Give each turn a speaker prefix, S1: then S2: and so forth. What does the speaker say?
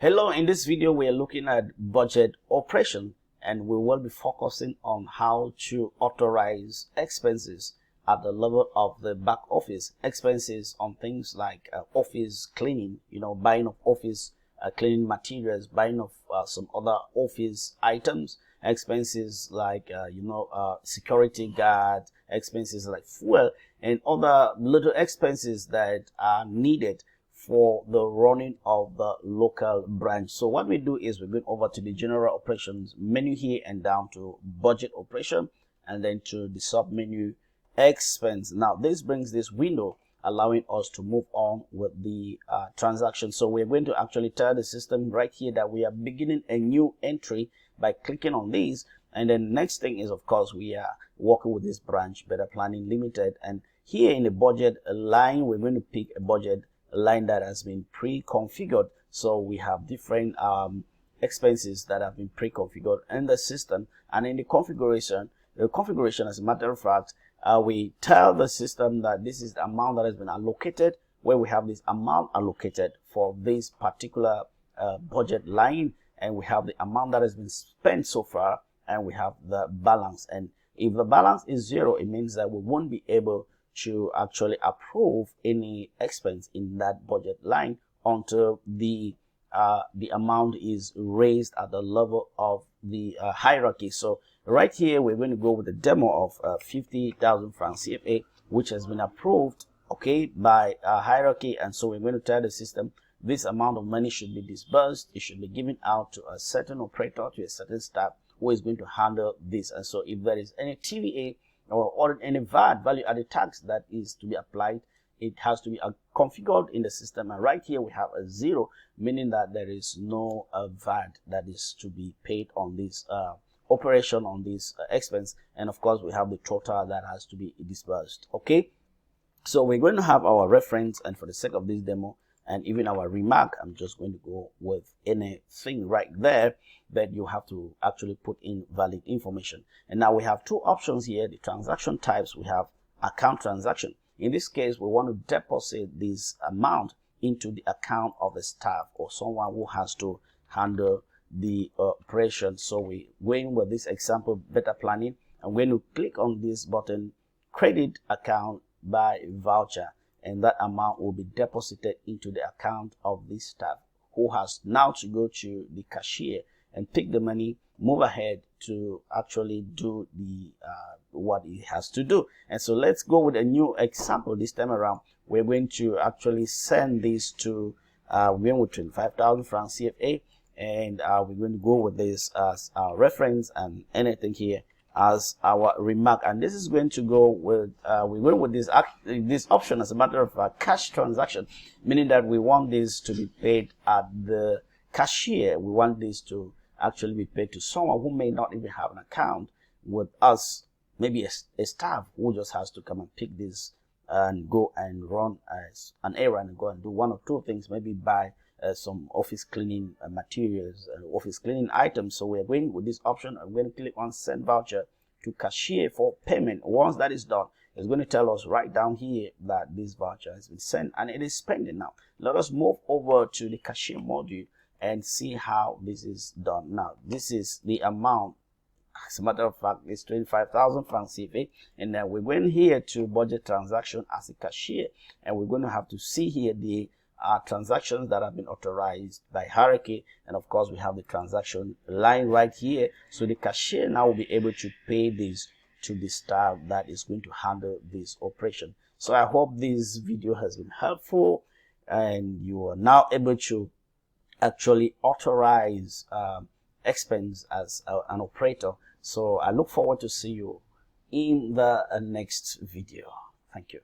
S1: Hello, in this video we are looking at budget operation, and we will be focusing on how to authorize expenses at the level of the back office. Expenses on things like office cleaning, buying of office cleaning materials, buying of some other office items, expenses like security guard, expenses like fuel, and other little expenses that are needed for the running of the local branch. So what we do is we're going over to the general operations menu here and down to budget operation, and then to the sub menu expense. Now this brings this window allowing us to move on with the transaction. So we're going to actually tell the system right here that we are beginning a new entry by clicking on these. And then next thing is, of course, we are working with this branch, Better Planning Limited, and here in the budget line we're going to pick a budget line that has been pre-configured. So we have different expenses that have been pre-configured in the system, and in the configuration as a matter of fact, we tell the system that this is the amount that has been allocated, where we have this amount allocated for this particular budget line, and we have the amount that has been spent so far, and we have the balance. And if the balance is 0, it means that we won't be able to actually approve any expense in that budget line until the amount is raised at the level of the hierarchy. So right here we're going to go with the demo of 50,000 francs CFA, which has been approved, okay, by hierarchy. And so we're going to tell the system this amount of money should be disbursed. It should be given out to a certain operator, to a certain staff who is going to handle this. And so if there is any TVA or any VAT, value added tax, that is to be applied, it has to be configured in the system. And right here we have a 0, meaning that there is no VAT that is to be paid on this operation, on this expense. And of course we have the total that has to be disbursed. Okay, so we're going to have our reference, and for the sake of this demo and even our remark, I'm just going to go with anything right there that you have to actually put in valid information. And now we have two options here, the transaction types. We have account transaction. In this case, we want to deposit this amount into the account of a staff or someone who has to handle the operation. So we're going with this example, better planning. I'm going to click on this button, credit account by voucher, and that amount will be deposited into the account of this staff, who has now to go to the cashier and pick the money, move ahead to actually do the what he has to do. And so let's go with a new example. This time around we're going to actually send this to we're going with 25,000 francs CFA, and we're going to go with this as our reference, and anything here as our remark. And this is going to go with we're going with this option as a matter of cash transaction, meaning that we want this to be paid at the cashier. We want this to actually be paid to someone who may not even have an account with us, maybe a staff who just has to come and pick this and go and run as an errand and go and do one or two things, maybe buy some office cleaning materials, office cleaning items. So we're going with this option. I'm going to click on send voucher to cashier for payment. Once that is done, it's going to tell us right down here that this voucher has been sent and it is pending. Now let us move over to the cashier module and see how this is done. Now this is the amount. As a matter of fact, it's 25,000 francs CFA, and then we're going here to budget transaction as a cashier, and we're going to have to see here the transactions that have been authorized by hierarchy. And of course we have the transaction line right here. So the cashier now will be able to pay this to the staff that is going to handle this operation. So I hope this video has been helpful and you are now able to actually authorize expense as an operator. So I look forward to see you in the next video. Thank you.